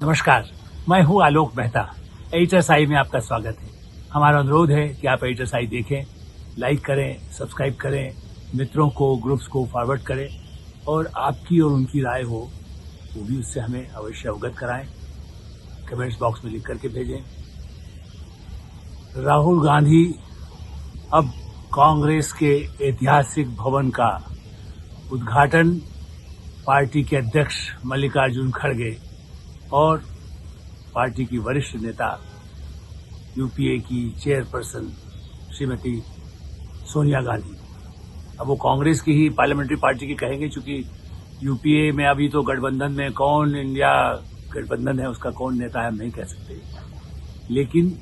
नमस्कार, मैं हूं आलोक मेहता। एडिटर्स आई में आपका स्वागत है। हमारा अनुरोध है कि आप एडिटर्स आई देखें, लाइक करें, सब्सक्राइब करें, मित्रों को, ग्रुप्स को फॉरवर्ड करें और आपकी और उनकी राय हो वो भी उससे हमें अवश्य अवगत कराएं। कमेंट्स बॉक्स में लिख करके भेजें। राहुल गांधी अब कांग्रेस के ऐतिहासिक भवन का उद्घाटन पार्टी के अध्यक्ष मल्लिकार्जुन खड़गे और पार्टी की वरिष्ठ नेता यूपीए की चेयरपर्सन श्रीमती सोनिया गांधी, अब वो कांग्रेस की ही पार्लियामेंट्री पार्टी की कहेंगे, चूंकि यूपीए में अभी तो गठबंधन में कौन इंडिया गठबंधन है उसका कौन नेता है हम नहीं कह सकते, लेकिन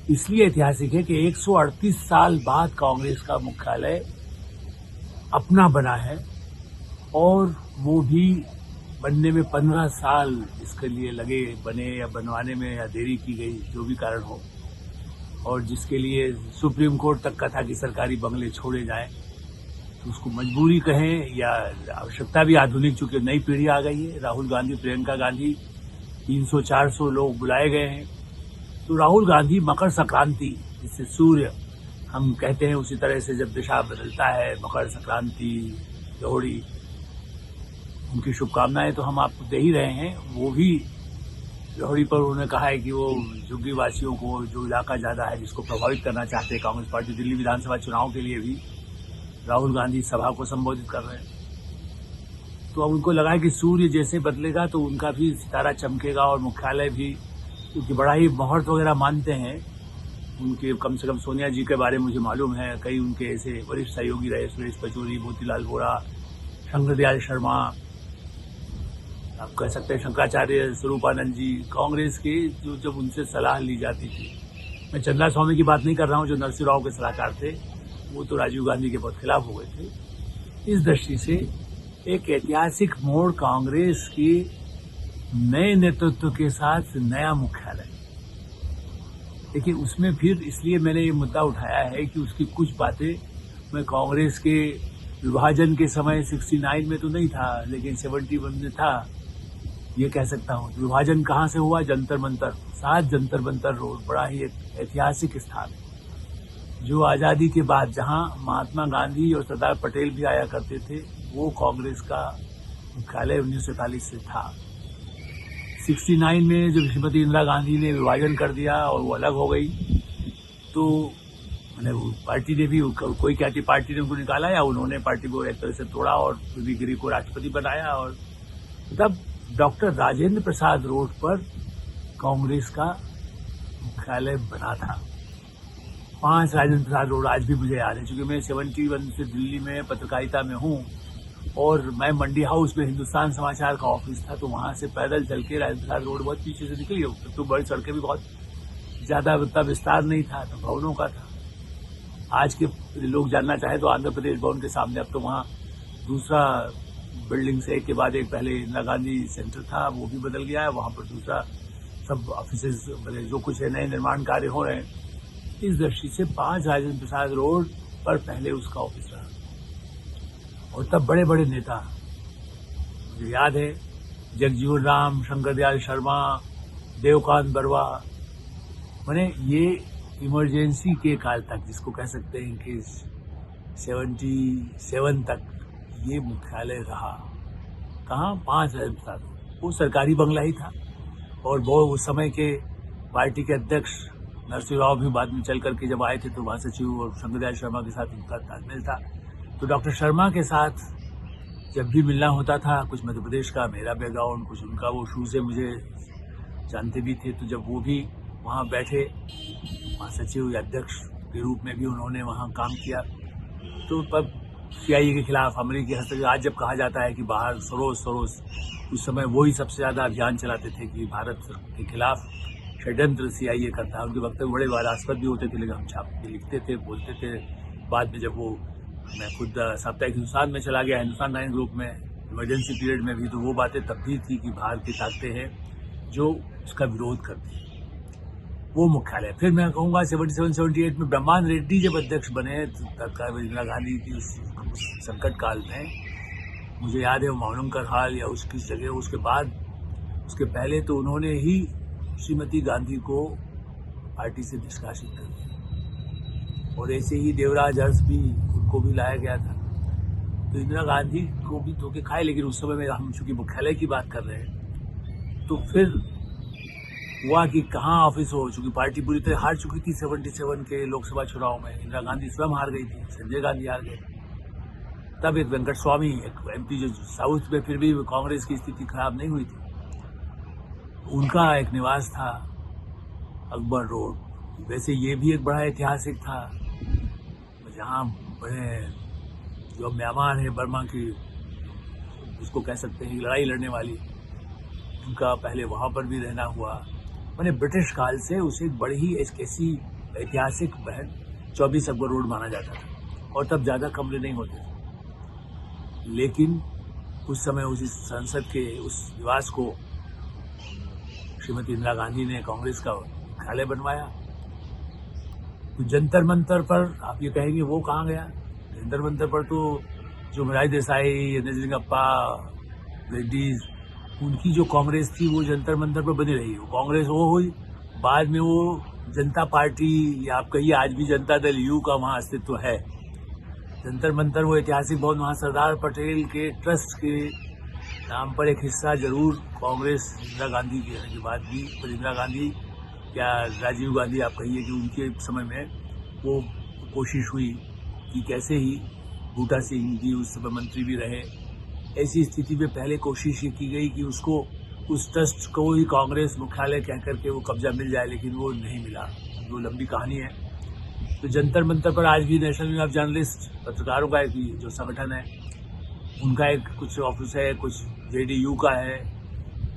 इसलिए ऐतिहासिक है कि 138 साल बाद कांग्रेस का मुख्यालय अपना बना है और वो भी बनने में 15 साल इसके लिए लगे, बने या बनवाने में या देरी की गई, जो भी कारण हो, और जिसके लिए सुप्रीम कोर्ट तक का था कि सरकारी बंगले छोड़े जाएं, तो उसको मजबूरी कहें या आवश्यकता भी आधुनिक, चूंकि नई पीढ़ी आ गई है। राहुल गांधी, प्रियंका गांधी, 300-400 लोग बुलाए गए हैं। तो राहुल गांधी मकर संक्रांति, जिससे सूर्य हम कहते हैं, उसी तरह से जब दिशा बदलता है, मकर संक्रांति, लोहड़ी, उनकी शुभकामनाएं तो हम आपको दे ही रहे हैं। वो भी लोहड़ी पर उन्होंने कहा है कि वो झुग्गी वासियों को, जो इलाका ज्यादा है जिसको प्रभावित करना चाहते हैं कांग्रेस पार्टी, दिल्ली विधानसभा चुनाव के लिए भी राहुल गांधी सभा को संबोधित कर रहे हैं। तो अब उनको लगा कि सूर्य जैसे बदलेगा तो उनका भी सितारा चमकेगा और मुख्यालय भी, क्योंकि बड़ा ही मुहूर्त वगैरह मानते हैं उनके। कम से कम सोनिया जी के बारे में मुझे मालूम है, कई उनके ऐसे वरिष्ठ सहयोगी रहे, सुरेश पचौरी, मोतीलाल वोरा, शंकर दयाल शर्मा, आप कह सकते हैं शंकराचार्य स्वरूपानंद जी, कांग्रेस के जो जब उनसे सलाह ली जाती थी। मैं चंद्रा स्वामी की बात नहीं कर रहा हूं जो नरसिंह राव के सलाहकार थे, वो तो राजीव गांधी के बहुत खिलाफ हो गए थे। इस दृष्टि से एक ऐतिहासिक मोड़, कांग्रेस के नए नेतृत्व के साथ नया मुख्यालय। देखिए, उसमें फिर इसलिए मैंने ये मुद्दा उठाया है कि उसकी कुछ बातें मैं कांग्रेस के विभाजन के समय 69 में तो नहीं था, लेकिन 71 में था, ये कह सकता हूँ। विभाजन कहाँ से हुआ? जंतर मंतर, 7 जंतर मंतर रोड, बड़ा ही एक ऐतिहासिक स्थान है जो आजादी के बाद, जहाँ महात्मा गांधी और सरदार पटेल भी आया करते थे, वो कांग्रेस का मुख्यालय 1947 से था। 69 में जब श्रीमती इंदिरा गांधी ने विभाजन कर दिया और वो अलग हो गई, तो मैंने पार्टी ने भी, कोई क्या थी, पार्टी ने उनको निकाला या उन्होंने पार्टी को एक तरह से तोड़ा और पीवी गिरी को राष्ट्रपति बनाया। और तब डॉक्टर राजेंद्र प्रसाद रोड पर कांग्रेस का मुख्यालय बना था। 5 राजेंद्र प्रसाद रोड आज भी मुझे याद है, क्योंकि मैं 71 से दिल्ली में पत्रकारिता में हूँ और मैं मंडी हाउस में हिंदुस्तान समाचार का ऑफिस था, तो वहां से पैदल चल के राजेंद्र प्रसाद रोड बहुत पीछे से निकली, तो बड़ी सड़कें भी बहुत ज्यादा उतना विस्तार नहीं था, तो भवनों का था। आज के लोग जानना चाहे तो आंध्र प्रदेश भवन के सामने अब तो वहाँ दूसरा बिल्डिंग से एक के बाद एक, पहले इंदिरा गांधी सेंटर था, वो भी बदल गया है, वहां पर दूसरा सब ऑफिसेज, जो कुछ है, नए निर्माण कार्य हो रहे हैं। इस दृष्टि से 5 राजेंद्र प्रसाद रोड पर पहले उसका ऑफिस रहा और तब बड़े बड़े नेता, मुझे याद है, जगजीवन राम, शंकर दयाल शर्मा, देवकांत बरवा, मैंने ये इमरजेंसी के काल तक, जिसको कह सकते हैं कि 77 तक ये मुख्यालय रहा। कहाँ? 5 राजेंद्र प्रसाद, वो सरकारी बंगला ही था। और वो उस समय के पार्टी के अध्यक्ष नरसिंह राव भी बाद में चल करके जब आए थे तो वहां सचिव और शंकर दयाल शर्मा के साथ उनका तालमेल था। तो डॉक्टर शर्मा के साथ जब भी मिलना होता था, कुछ मध्य प्रदेश का मेरा बैकग्राउंड, कुछ उनका, वो शुरू से मुझे जानते भी थे, तो जब वो भी वहाँ बैठे, महासचिव या अध्यक्ष के रूप में भी उन्होंने वहाँ काम किया। तो तब सीआईए के खिलाफ, अमेरिकी हस्तक्षेप, आज जब कहा जाता है कि बाहर सरोस, उस समय वो ही सबसे ज्यादा अभियान चलाते थे कि भारत के खिलाफ षड्यंत्र सीआईए करता है। उनके वक्तव्य बड़े वादास्पद भी होते थे, लेकिन हम छाप के लिखते थे, बोलते थे। बाद में जब वो, मैं खुद साप्ताहिक हिंदुस्तान में चला गया, हिंदुस्तान टाइम्स ग्रुप में, इमरजेंसी पीरियड में भी, तो वो बातें तब भी थी कि बाहर की ताकतें हैं जो उसका विरोध करती है। वो मुख्यालय, फिर मैं कहूँगा 77-78 में ब्रह्मानंद रेड्डी जब अध्यक्ष बने, तत्काल इंदिरा गांधी की उस संकट काल में, मुझे याद है वो मावलंकर हाल या उसकी जगह, उसके बाद उसके पहले तो उन्होंने ही श्रीमती गांधी को पार्टी से निष्कासित कर दिया और ऐसे ही देवराज अरस भी, उनको भी लाया गया था। तो इंदिरा गांधी को भी धोखे खाए, लेकिन उस समय में हम चूंकि मुख्यालय की बात कर रहे हैं तो फिर हुआ कि कहाँ ऑफिस हो, चूंकि पार्टी पूरी तरह हार चुकी थी 77 के लोकसभा चुनाव में। इंदिरा गांधी स्वयं हार गई थी, संजय गांधी हार गए। तब एक वेंकट स्वामी, एक एमपी जो साउथ में फिर भी कांग्रेस की स्थिति खराब नहीं हुई थी, उनका एक निवास था अकबर रोड। वैसे ये भी एक बड़ा ऐतिहासिक था, जहाँ बड़े जो म्यांमार है, बर्मा की उसको कह सकते हैं लड़ाई लड़ने वाली, उनका पहले वहाँ पर भी रहना हुआ। मैंने ब्रिटिश काल से उसे एक बड़ी ही ऐसी ऐतिहासिक बहन 24 अकबर रोड माना जाता था और तब ज़्यादा कमरे नहीं होते थे। लेकिन उस समय उस संसद के उस निवास को श्रीमती इंदिरा गांधी ने कांग्रेस का मुख्यालय बनवाया। तो जंतर मंतर पर आप ये कहेंगे वो कहाँ गया? जंतर मंतर पर तो जो मोरारजी देसाई, नजरिंगप्पा, रेड्डीज, उनकी जो कांग्रेस थी वो जंतर मंतर पर बनी रही। वो कांग्रेस वो हुई, बाद में वो जनता पार्टी या आप कहिए आज भी जनता दल यू का वहाँ अस्तित्व है। जंतर मंतर वो ऐतिहासिक भवन, वहाँ सरदार पटेल के ट्रस्ट के नाम पर एक हिस्सा जरूर कांग्रेस इंदिरा गांधी के आने के बाद भी, पर इंदिरा गांधी या राजीव गांधी आप कहिए कि उनके समय में वो कोशिश हुई कि कैसे ही बूटा सिंह जी उस समय मंत्री भी रहे। ऐसी स्थिति में पहले कोशिश ये की गई कि उसको उस ट्रस्ट को ही कांग्रेस मुख्यालय कह करके वो कब्जा मिल जाए, लेकिन वो नहीं मिला। वो लंबी कहानी है। तो जंतर मंतर पर आज भी नेशनल यूनियन ऑफ जर्नलिस्ट, पत्रकारों का एक जो संगठन है, उनका एक कुछ ऑफिस है, कुछ JDU का है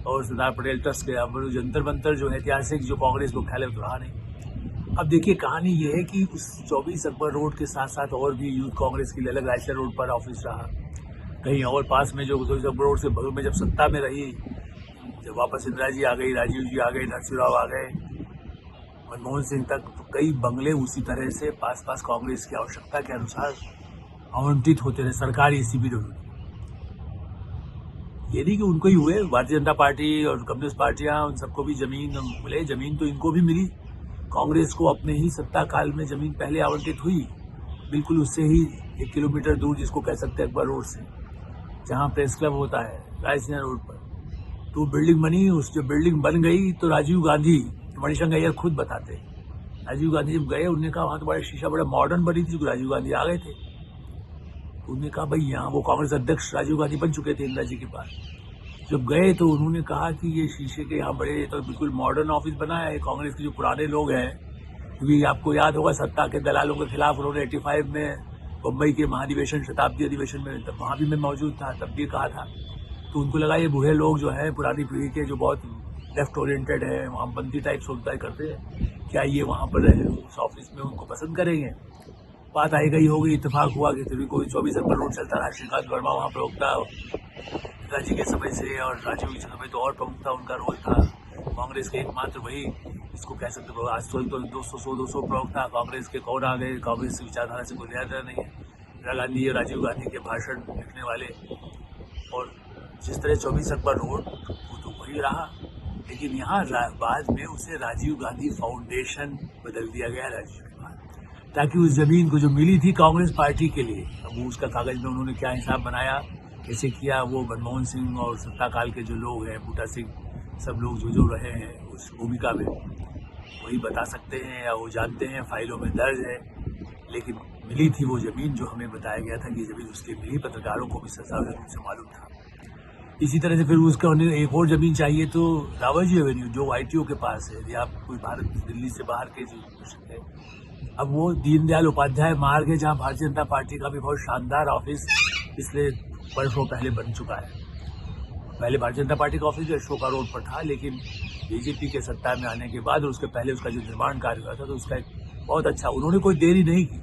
और सरदार पटेल ट्रस्ट के। अब जंतर मंतर जो ऐतिहासिक जो कांग्रेस मुख्यालय तो रहा नहीं। अब देखिए कहानी ये है कि उस 24 अकबर रोड के साथ साथ और भी यूथ कांग्रेस की अलग रायसर रोड पर ऑफिस रहा। कहीं और पास में जो 24 अकबर रोड से बगल में जब सत्ता में रही, जब वापस इंदिरा जी आ गई, राजीव जी आ गए, नरसिंह राव आ गए, मनमोहन सिंह तक, तो कई बंगले उसी तरह से पास पास कांग्रेस की आवश्यकता के अनुसार आवंटित होते रहे सरकारी CBW। ये नहीं कि उनको ही हुए, भारतीय जनता पार्टी और कम्युनिस्ट पार्टियां उन सबको भी जमीन मिले। जमीन तो इनको भी मिली। कांग्रेस को अपने ही सत्ता काल में जमीन पहले आवंटित हुई, बिल्कुल उससे ही 1 किलोमीटर दूर, जिसको कह सकते हैं अकबर रोड से, जहाँ प्रेस क्लब होता है रायसीना रोड पर। तो बिल्डिंग बनी। उस जो बिल्डिंग बन गई तो राजीव गांधी, मणिशंकर अय्यर खुद बताते हैं, राजीव गांधी जब गए उन्होंने कहा वहाँ तो बड़ा शीशा बड़ा मॉडर्न बनी थी। राजीव गांधी आ गए थे, उन्होंने कहा भाई यहाँ, वो कांग्रेस अध्यक्ष राजीव गांधी बन चुके थे इंदिरा जी के पास। जब गए तो उन्होंने कहा कि ये शीशे के यहाँ बड़े, तो बिल्कुल मॉडर्न ऑफिस बना है। कांग्रेस के जो पुराने लोग हैं, क्योंकि आपको याद होगा सत्ता के दलालों के खिलाफ उन्होंने 85 में मुंबई के महाधिवेशन, शताब्दी अधिवेशन में, तब वहाँ भी मैं मौजूद था, तब भी कहा था। तो उनको लगा ये बूढ़े लोग जो है पुरानी पीढ़ी के, जो बहुत लेफ्ट ओरिएंटेड है, वामपंथी टाइप सोचता करते हैं, क्या ये वहाँ पर रहे उस ऑफिस में उनको पसंद करेंगे? बात आई गई होगी, इत्तेफाक हुआ कि कभी कोई 24 अकबर रोड चलता रहा। श्रीकांत वर्मा वहाँ प्रमुख था इंदिरा जी के समय से, और राजीव जी के समय तो और प्रमुख था, उनका रोल था। कांग्रेस के एकमात्र वही, इसको कह सकते हो आज तो 200 प्रमुख था कांग्रेस के। कौन आ गए? कांग्रेस की विचारधारा से कोई लेना नहीं है। इंदिरा गांधी और राजीव गांधी के भाषण लिखने वाले, और जिस तरह 24 अकबर रोड वो तो वही रहा, लेकिन यहाँ बाद में उसे राजीव गांधी फाउंडेशन बदल दिया गया राजीव के बाद, ताकि उस जमीन को जो मिली थी कांग्रेस पार्टी के लिए, अब वो उसका कागज में उन्होंने क्या हिसाब बनाया, कैसे किया, वो मनमोहन सिंह और सत्ता काल के जो लोग हैं, बूटा सिंह, सब लोग जो रहे हैं उस भूमिका में, वही बता सकते हैं या वो जानते हैं, फाइलों में दर्ज है। लेकिन मिली थी वो जमीन जो हमें बताया गया था कि जमीन उसकी मिली, पत्रकारों को भी सत्तारूढ़ रूप से मालूम था। इसी तरह से फिर उसका एक और जमीन चाहिए तो रावजी एवेन्यू जो ITO के पास है, यदि आप कोई भारत दिल्ली से बाहर के जो है, अब वो दीनदयाल उपाध्याय मार्ग है, जहाँ भारतीय जनता पार्टी का भी बहुत शानदार ऑफिस पिछले वर्षों पहले बन चुका है। पहले भारतीय जनता पार्टी का ऑफिस अशोका रोड पर था, लेकिन BJP के सत्ता में आने के बाद और उसके पहले उसका जो निर्माण कार्य हुआ था, तो उसका एक बहुत अच्छा, उन्होंने कोई देरी नहीं की।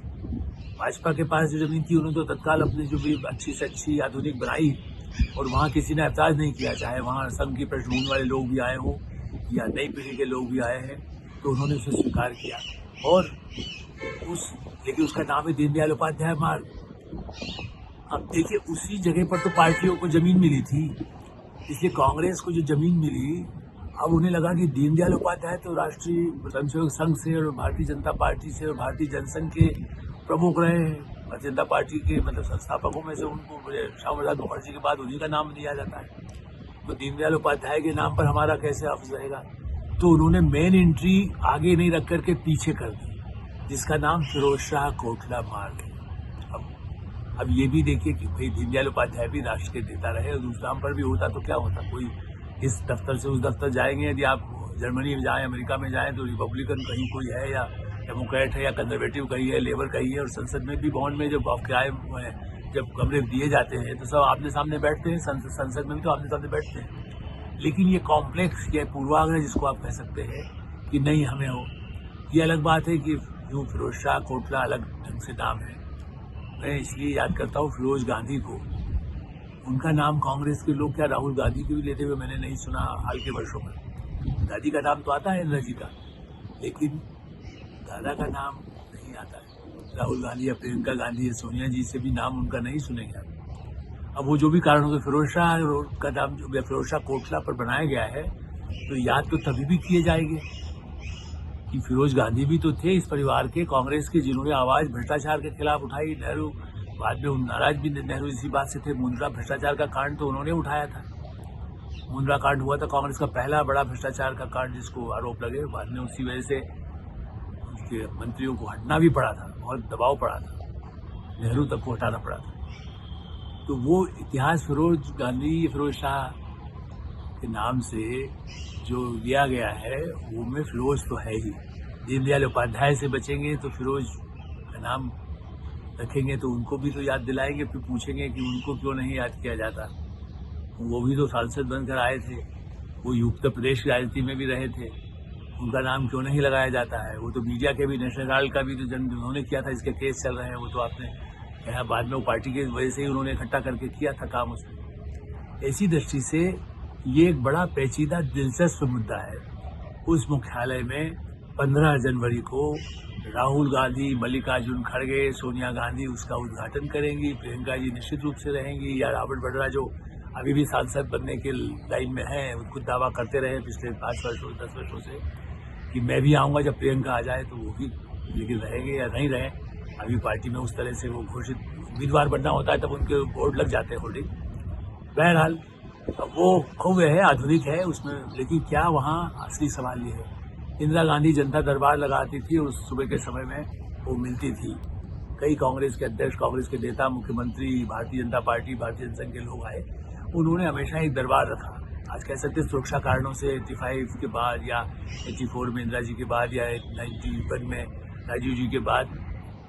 भाजपा के पास जो जमीन थी उन्होंने तो तत्काल अपनी जो भी अच्छी से अच्छी आधुनिक बनाई, और वहाँ किसी ने ऐतराज नहीं किया, चाहे वहाँ संघ की पृष्ठभूमि वाले लोग भी आए हों या नई पीढ़ी के लोग भी आए हैं, तो उन्होंने उसे स्वीकार किया। और लेकिन उसका नाम है दीनदयाल उपाध्याय मार्ग। अब देखिए उसी जगह पर तो पार्टियों को जमीन मिली थी, इसलिए कांग्रेस को जो जमीन मिली, अब उन्हें लगा कि दीनदयाल उपाध्याय तो राष्ट्रीय स्वयंसेवक संघ से और भारतीय जनता पार्टी से और भारतीय जनसंघ के प्रमुख रहे हैं। भारतीय जनता पार्टी के मतलब संस्थापकों में से उनको श्यामा प्रसाद मुखर्जी के बाद उन्हीं का नाम दिया जाता है, तो दीनदयाल उपाध्याय के नाम पर हमारा कैसे ऑफिस रहेगा। तो उन्होंने मेन एंट्री आगे नहीं रख करके पीछे कर दी, जिसका नाम फिरोज शाह कोटला मार्ग है। अब ये भी देखिए कि भाई दीनदयाल उपाध्याय भी राष्ट्र के नेता रहे और दूसरे नाम पर भी होता तो क्या होता, कोई इस दफ्तर से उस दफ्तर जाएंगे। यदि आप जर्मनी में जाएं, अमेरिका में जाएं, तो रिपब्लिकन कहीं कोई है या डेमोक्रेट है या कंजर्वेटिव कहीं है, लेबर कहीं है, और संसद में भी भवन में जब किराए जब कमरे दिए जाते हैं तो सब आमने सामने बैठते हैं, संसद में भी तो आमने सामने बैठते हैं। लेकिन ये कॉम्प्लेक्स या पूर्वाग्रह जिसको आप कह सकते हैं कि नहीं हमें हो, ये अलग बात है कि यूँ फिरोज शाह कोटला अलग ढंग से नाम है। मैं इसलिए याद करता हूँ फिरोज गांधी को, उनका नाम कांग्रेस के लोग क्या राहुल गांधी के भी लेते हुए मैंने नहीं सुना हाल के वर्षों में। दादी का नाम तो आता है इंदिरा जी का, लेकिन दादा का नाम नहीं आता है। राहुल गांधी या प्रियंका गांधी या सोनिया जी से भी नाम उनका नहीं सुनेंगे। अब वो जो भी कारण हो, फिरोज शाह का नाम जो फिरोज शाह कोटला पर बनाया गया है, तो याद तो तभी भी किए जाएंगे कि फिरोज गांधी भी तो थे इस परिवार के, कांग्रेस के, जिन्होंने आवाज भ्रष्टाचार के खिलाफ उठाई। नेहरू बाद में नाराज भी नेहरू इसी बात से थे। मुंद्रा भ्रष्टाचार का कांड तो उन्होंने उठाया था। मुंद्रा कांड हुआ था कांग्रेस का पहला बड़ा भ्रष्टाचार का कांड जिसको आरोप लगे। बाद में उसी वजह से उसके मंत्रियों को हटना भी पड़ा था, बहुत दबाव पड़ा था, नेहरू तक को हटाना पड़ा था। तो वो इतिहास फिरोज गांधी फिरोज शाह के नाम से जो दिया गया है वो में फिरोज तो है ही। दीनदयाल उपाध्याय से बचेंगे तो फिरोज का नाम रखेंगे, तो उनको भी तो याद दिलाएंगे, फिर पूछेंगे कि उनको क्यों नहीं याद किया जाता। वो भी तो सांसद बनकर आए थे, वो उत्तर प्रदेश की राजनीति में भी रहे थे, उनका नाम क्यों नहीं लगाया जाता है। वो तो मीडिया के भी, नेशनल हेराल्ड का भी तो जन्म उन्होंने किया था, इसके केस चल रहे हैं, वो तो आपने कहा बाद में वो पार्टी की वजह से ही उन्होंने इकट्ठा करके किया था काम उसमें। ऐसी दृष्टि से ये एक बड़ा पेचीदा दिलचस्प मुद्दा है। उस मुख्यालय में 15 जनवरी को राहुल गांधी, मल्लिकार्जुन खड़गे, सोनिया गांधी उसका उद्घाटन करेंगी। प्रियंका जी निश्चित रूप से रहेंगी, या रॉबर्ट वड्रा जो अभी भी सांसद बनने के लाइन में हैं, खुद दावा करते रहे पिछले 5 वर्षों 10 वर्षों से कि मैं भी आऊँगा जब प्रियंका आ जाए, तो वो भी लेकिन रहेंगे या नहीं रहे। अभी पार्टी में उस तरह से वो घोषित उम्मीदवार बनना होता है तब उनके बोर्ड लग जाते हैं होल्डिंग। बहरहाल वो खूब है, आधुनिक है उसमें, लेकिन क्या वहाँ असली सवाल ये है। इंदिरा गांधी जनता दरबार लगाती थी, उस सुबह के समय में वो मिलती थी। कई कांग्रेस के अध्यक्ष, कांग्रेस के नेता, मुख्यमंत्री, भारतीय जनता पार्टी, भारतीय जनसंघ के लोग आए, उन्होंने हमेशा एक दरबार रखा। आज कह सकते सुरक्षा कारणों से 85 के बाद या 84 में इंदिरा जी के बाद या 91 में राजीव जी के बाद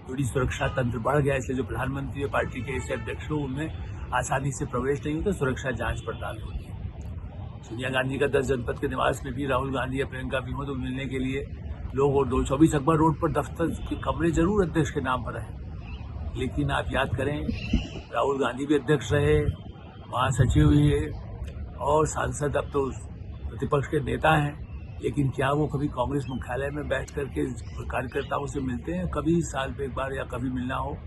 थोड़ी सुरक्षा तंत्र बढ़ गया, इसलिए जो प्रधानमंत्री पार्टी के ऐसे अध्यक्ष हो उनमें आसानी से प्रवेश नहीं होता, सुरक्षा जांच पड़ताल होती है। सोनिया गांधी का 10 जनपद के निवास में भी राहुल गांधी या प्रियंका भी हो तो मिलने के लिए लोग, और 224 अकबर रोड पर दफ्तर के कमरे जरूर अध्यक्ष के नाम पर रहे। लेकिन आप याद करें, राहुल गांधी भी अध्यक्ष रहे, महासचिव भी है और सांसद, अब तो प्रतिपक्ष के नेता हैं, लेकिन क्या वो कभी कांग्रेस मुख्यालय में बैठ करके कार्यकर्ताओं से मिलते हैं? कभी साल पे एक बार या कभी मिलना हो,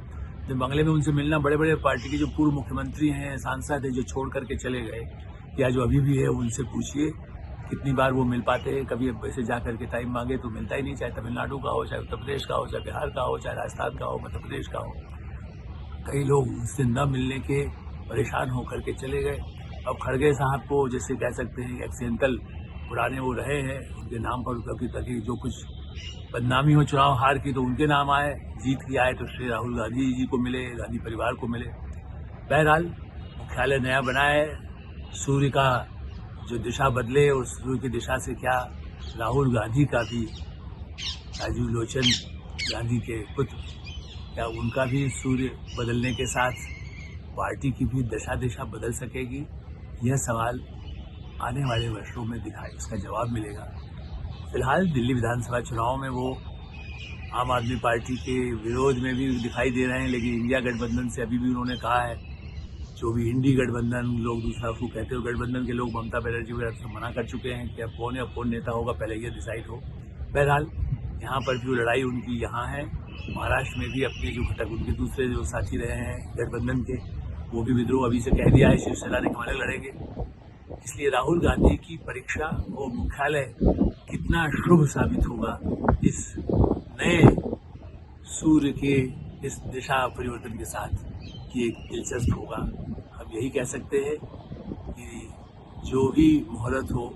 जब बंगले में उनसे मिलना, बड़े बड़े पार्टी के जो पूर्व मुख्यमंत्री हैं, सांसद हैं, जो छोड़ करके चले गए या जो अभी भी है, उनसे पूछिए कितनी बार वो मिल पाते हैं। कभी वैसे जा करके टाइम मांगे तो मिलता ही नहीं, चाहे तमिलनाडु का हो, चाहे उत्तर प्रदेश का हो, चाहे बिहार का हो, चाहे राजस्थान का हो, मध्य प्रदेश का हो। कई लोग उनसे न मिलने के परेशान होकर के चले गए। अब खड़गे साहब को जैसे कह सकते हैं एक्सीडेंटल पुराने वो रहे हैं, उनके नाम पर कभी तक जो कुछ बदनामी हो चुनाव हार की तो उनके नाम आए, जीत की आए तो श्री राहुल गांधी जी को मिले, गांधी परिवार को मिले। बहरहाल मुख्यालय नया बनाए, सूर्य का जो दिशा बदले, और सूर्य की दिशा से क्या राहुल गांधी का भी, राजीव लोचन गांधी के पुत्र, क्या उनका भी सूर्य बदलने के साथ पार्टी की भी दिशा बदल सकेगी? यह सवाल आने वाले वर्षों में इसका जवाब मिलेगा। फिलहाल दिल्ली विधानसभा चुनाव में वो आम आदमी पार्टी के विरोध में भी दिखाई दे रहे हैं, लेकिन इंडिया गठबंधन से अभी भी उन्होंने कहा है, जो भी इंडी गठबंधन लोग दूसरा उसको कहते हो, गठबंधन के लोग ममता बनर्जी वगैरह से मना कर चुके हैं कि अब कौन नेता होगा, पहले ये डिसाइड हो। बहरहाल यहाँ पर भी लड़ाई उनकी यहाँ है। महाराष्ट्र में भी अपने जो घटक, उनके दूसरे जो साथी रहे हैं गठबंधन के, वो भी विद्रोह अभी से कह दिया है, शिवसेना ने कमल लड़ेंगे। इसलिए राहुल गांधी की परीक्षा और मुख्यालय कितना शुभ साबित होगा इस नए सूर्य के इस दिशा परिवर्तन के साथ कि एक दिलचस्प होगा। हम यही कह सकते हैं कि जो भी मोहलत हो,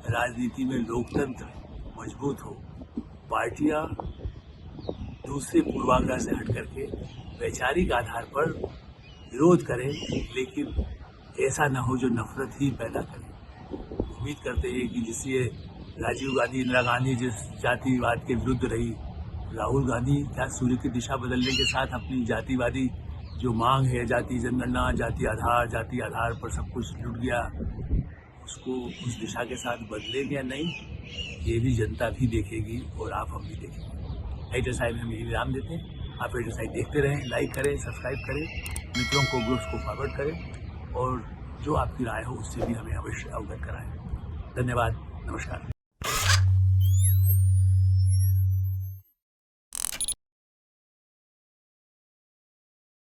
राजनीति में लोकतंत्र मजबूत हो, पार्टियां दूसरे पूर्वाग्रह से हट करके वैचारिक आधार पर विरोध करें, लेकिन ऐसा न हो जो नफरत ही पैदा करे। उम्मीद करते हैं कि जिससे राजीव गांधी, इंदिरा गांधी जिस जातिवाद के विरुद्ध रही, राहुल गांधी क्या सूर्य की दिशा बदलने के साथ अपनी जातिवादी जो मांग है, जाति जनगणना, जाति आधार पर सब कुछ लुट गया, उसको उस दिशा के साथ बदलेंगे या नहीं, ये भी जनता भी देखेगी और हम भी देखेंगे। एडिटर साहब हम यही विराम देते हैं। आप एडिटर साहब देखते रहें, लाइक करें, सब्सक्राइब करें, मित्रों को, ग्रुप्स को फॉरवर्ड करें और जो आपकी राय हो उससे भी हमें अवश्य अवगत कराएं। धन्यवाद, नमस्कार।